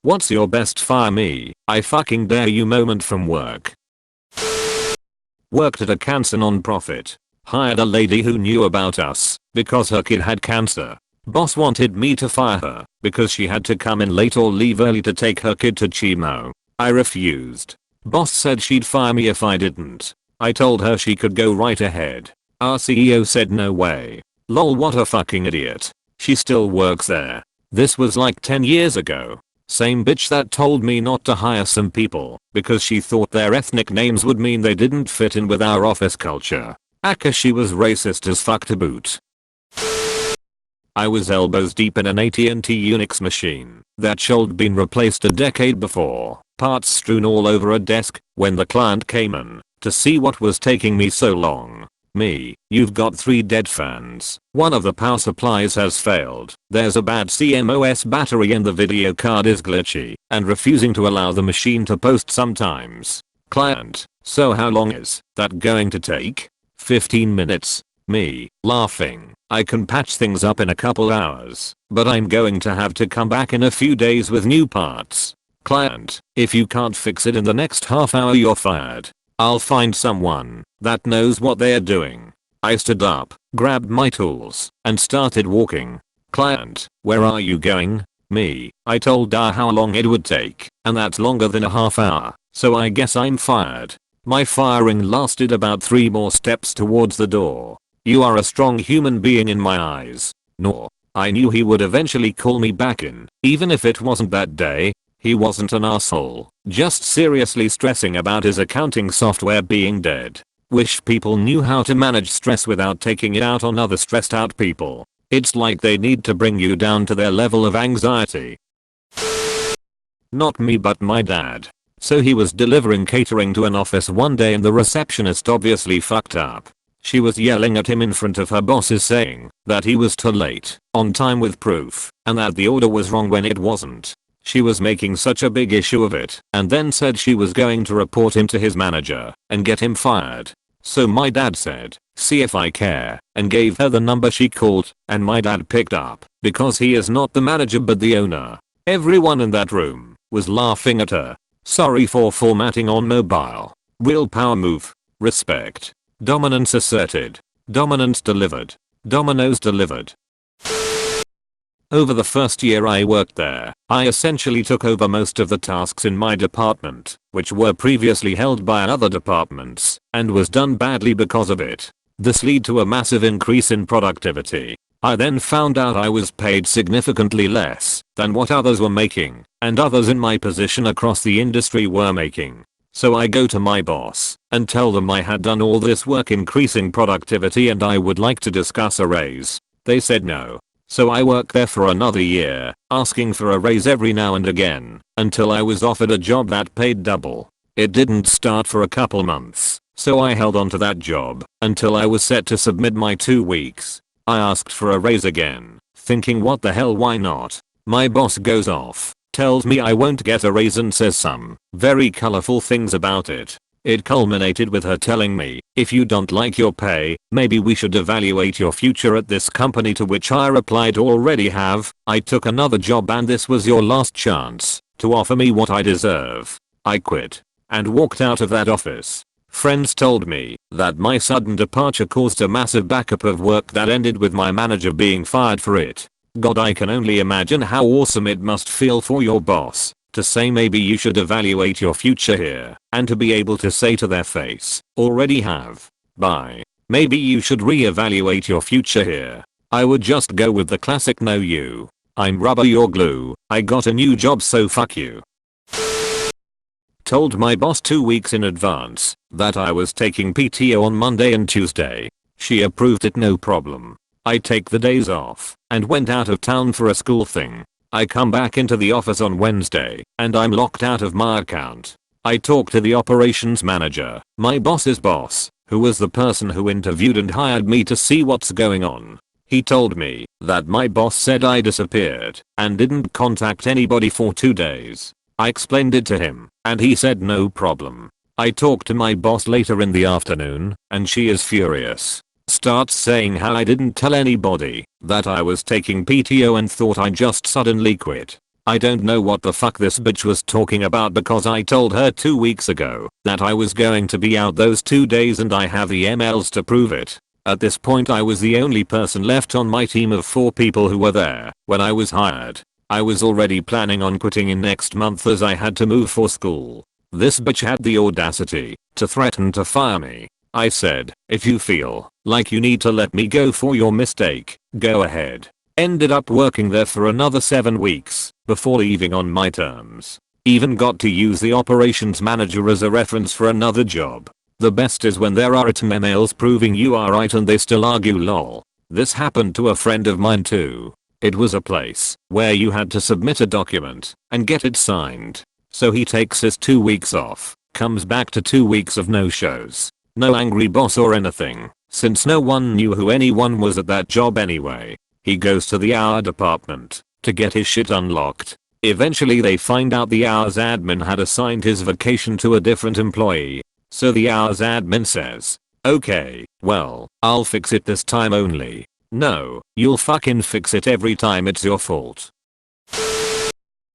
What's your best fire me, I fucking dare you moment from work? Worked at a cancer non-profit. Hired a lady who knew about us because her kid had cancer. Boss wanted me to fire her because she had to come in late or leave early to take her kid to chemo. I refused. Boss said she'd fire me if I didn't. I told her she could go right ahead. Our CEO said no way. Lol, what a fucking idiot. She still works there. This was like 10 years ago. Same bitch that told me not to hire some people because she thought their ethnic names would mean they didn't fit in with our office culture. Aka, she was racist as fuck to boot. I was elbows deep in an AT&T Unix machine that should been replaced a decade before, parts strewn all over a desk, when the client came in to see what was taking me so long. Me, you've got 3 dead fans. One of the power supplies has failed. There's a bad CMOS battery and the video card is glitchy and refusing to allow the machine to post sometimes. Client, so how long is that going to take? 15 minutes. Me, laughing. I can patch things up in a couple hours, but I'm going to have to come back in a few days with new parts. Client, if you can't fix it in the next half hour you're fired. I'll find someone that knows what they're doing. I stood up, grabbed my tools, and started walking. Client, where are you going? Me, I told her how long it would take, and that's longer than a half hour, so I guess I'm fired. My firing lasted about 3 more steps towards the door. You are a strong human being in my eyes. Nor. I knew he would eventually call me back in, even if it wasn't that day. He wasn't an asshole, just seriously stressing about his accounting software being dead. Wish people knew how to manage stress without taking it out on other stressed out people. It's like they need to bring you down to their level of anxiety. Not me but my dad. So he was delivering catering to an office one day and the receptionist obviously fucked up. She was yelling at him in front of her bosses saying that he was too late, on time with proof, and that the order was wrong when it wasn't. She was making such a big issue of it and then said she was going to report him to his manager and get him fired. So my dad said, see if I care, and gave her the number she called, and my dad picked up because he is not the manager but the owner. Everyone in that room was laughing at her. Sorry for formatting on mobile. Real power move. Respect. Dominance asserted. Dominance delivered. Dominoes delivered. Over the first year I worked there, I essentially took over most of the tasks in my department, which were previously held by other departments, and was done badly because of it. This led to a massive increase in productivity. I then found out I was paid significantly less than what others were making, and others in my position across the industry were making. So I go to my boss and tell them I had done all this work increasing productivity and I would like to discuss a raise. They said no. So I worked there for another year, asking for a raise every now and again, until I was offered a job that paid double. It didn't start for a couple months, so I held on to that job until I was set to submit my 2 weeks. I asked for a raise again, thinking what the hell, why not? My boss goes off, tells me I won't get a raise and says some very colorful things about it. It culminated with her telling me, if you don't like your pay, maybe we should evaluate your future at this company, to which I replied already have. I took another job and this was your last chance to offer me what I deserve. I quit and walked out of that office. Friends told me that my sudden departure caused a massive backup of work that ended with my manager being fired for it. God, I can only imagine how awesome it must feel for your boss to say maybe you should evaluate your future here, and to be able to say to their face, already have. Bye. Maybe you should re-evaluate your future here. I would just go with the classic no you. I'm rubber, you're glue. I got a new job so fuck you. Told my boss 2 weeks in advance that I was taking PTO on Monday and Tuesday. She approved it, no problem. I take the days off and went out of town for a school thing. I come back into the office on Wednesday and I'm locked out of my account. I talk to the operations manager, my boss's boss, who was the person who interviewed and hired me, to see what's going on. He told me that my boss said I disappeared and didn't contact anybody for 2 days. I explained it to him and he said no problem. I talked to my boss later in the afternoon and she is furious. Starts saying how I didn't tell anybody that I was taking PTO and thought I just suddenly quit. I don't know what the fuck this bitch was talking about because I told her 2 weeks ago that I was going to be out those 2 days and I have the emails to prove it. At this point I was the only person left on my team of 4 people who were there when I was hired. I was already planning on quitting in next month as I had to move for school. This bitch had the audacity to threaten to fire me. I said, if you feel like you need to let me go for your mistake, go ahead. Ended up working there for another 7 weeks before leaving on my terms. Even got to use the operations manager as a reference for another job. The best is when there are written emails proving you are right and they still argue lol. This happened to a friend of mine too. It was a place where you had to submit a document and get it signed. So he takes his 2 weeks off, comes back to 2 weeks of no shows. No angry boss or anything, since no one knew who anyone was at that job anyway. He goes to the hour department to get his shit unlocked. Eventually they find out the hours admin had assigned his vacation to a different employee. So the hours admin says, okay, well, I'll fix it this time only. No, you'll fucking fix it every time, it's your fault.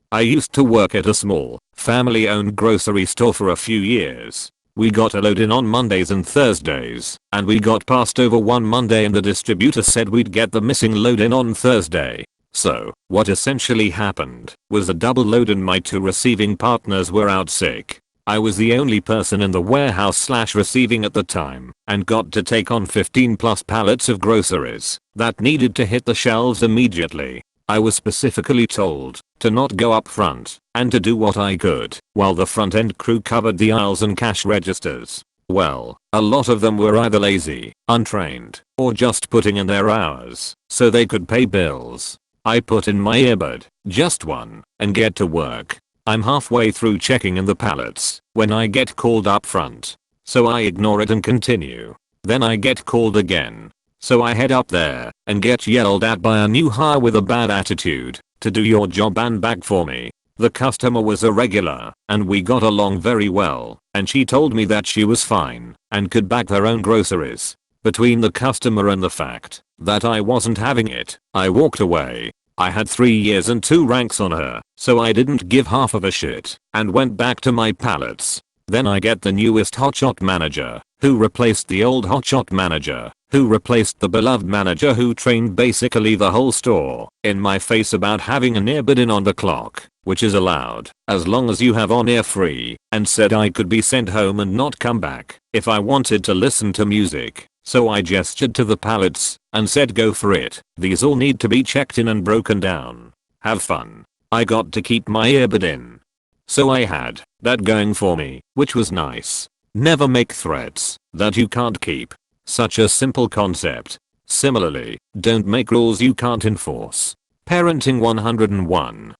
I used to work at a small, family-owned grocery store for a few years. We got a load in on Mondays and Thursdays, and we got passed over one Monday and the distributor said we'd get the missing load in on Thursday. So, what essentially happened was a double load and my 2 receiving partners were out sick. I was the only person in the warehouse / receiving at the time and got to take on 15 plus pallets of groceries that needed to hit the shelves immediately. I was specifically told to not go up front and to do what I could while the front end crew covered the aisles and cash registers. Well, a lot of them were either lazy, untrained, or just putting in their hours so they could pay bills. I put in my earbud, just one, and get to work. I'm halfway through checking in the pallets when I get called up front. So I ignore it and continue. Then I get called again. So I head up there and get yelled at by a new hire with a bad attitude to do your job and bag for me. The customer was a regular and we got along very well, and she told me that she was fine and could bag their own groceries. Between the customer and the fact that I wasn't having it, I walked away. I had 3 years and 2 ranks on her, so I didn't give half of a shit and went back to my pallets. Then I get the newest hotshot manager who replaced the old hotshot manager who replaced the beloved manager who trained basically the whole store in my face about having an earbud in on the clock, which is allowed as long as you have on ear free, and said I could be sent home and not come back if I wanted to listen to music. So I gestured to the pallets and said go for it. These all need to be checked in and broken down. Have fun. I got to keep my earbud in. So I had that going for me, which was nice. Never make threats that you can't keep. Such a simple concept. Similarly, don't make rules you can't enforce. Parenting 101.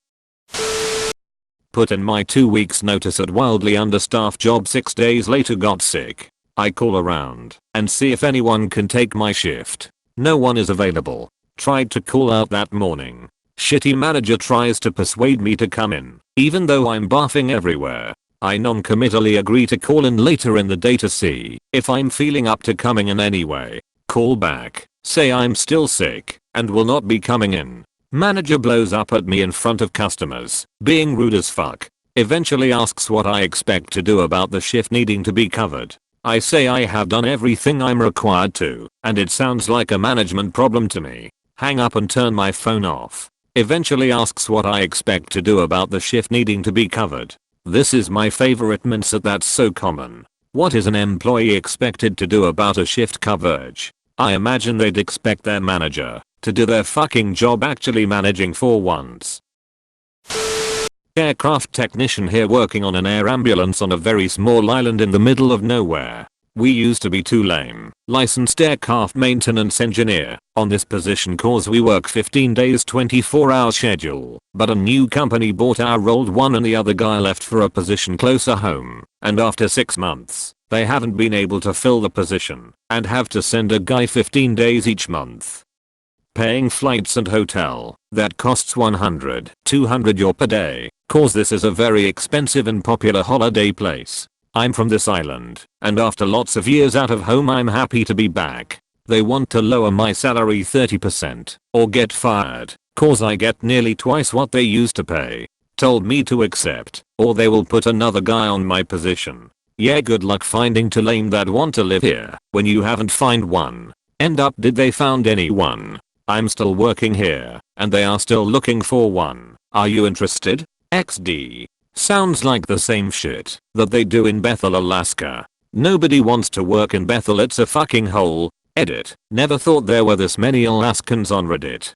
Put in my 2 weeks notice at wildly understaffed job. 6 days later got sick. I call around and see if anyone can take my shift. No one is available. Tried to call out that morning. Shitty manager tries to persuade me to come in, even though I'm barfing everywhere. I non-committally agree to call in later in the day to see if I'm feeling up to coming in anyway. Call back, say I'm still sick and will not be coming in. Manager blows up at me in front of customers, being rude as fuck. Eventually asks what I expect to do about the shift needing to be covered. I say I have done everything I'm required to, and it sounds like a management problem to me. Hang up and turn my phone off. Eventually asks what I expect to do about the shift needing to be covered. This is my favorite mindset that's so common. What is an employee expected to do about a shift coverage? I imagine they'd expect their manager to do their fucking job actually managing for once. Aircraft technician here working on an air ambulance on a very small island in the middle of nowhere. We used to be too lame. Licensed aircraft maintenance engineer on this position cause we work 15 days 24-hour schedule, but a new company bought our old one and the other guy left for a position closer home, and after 6 months, they haven't been able to fill the position and have to send a guy 15 days each month. Paying flights and hotel that costs $100-200 per day, cause this is a very expensive and popular holiday place. I'm from this island, and after lots of years out of home I'm happy to be back. They want to lower my salary 30% or get fired. Cause I get nearly twice what they used to pay. Told me to accept or they will put another guy on my position. Yeah, good luck finding to lame that want to live here when you haven't find one. End up did they found anyone? I'm still working here and they are still looking for one. Are you interested? XD. Sounds like the same shit that they do in Bethel, Alaska. Nobody wants to work in Bethel, it's a fucking hole. Edit. Never thought there were this many Alaskans on Reddit.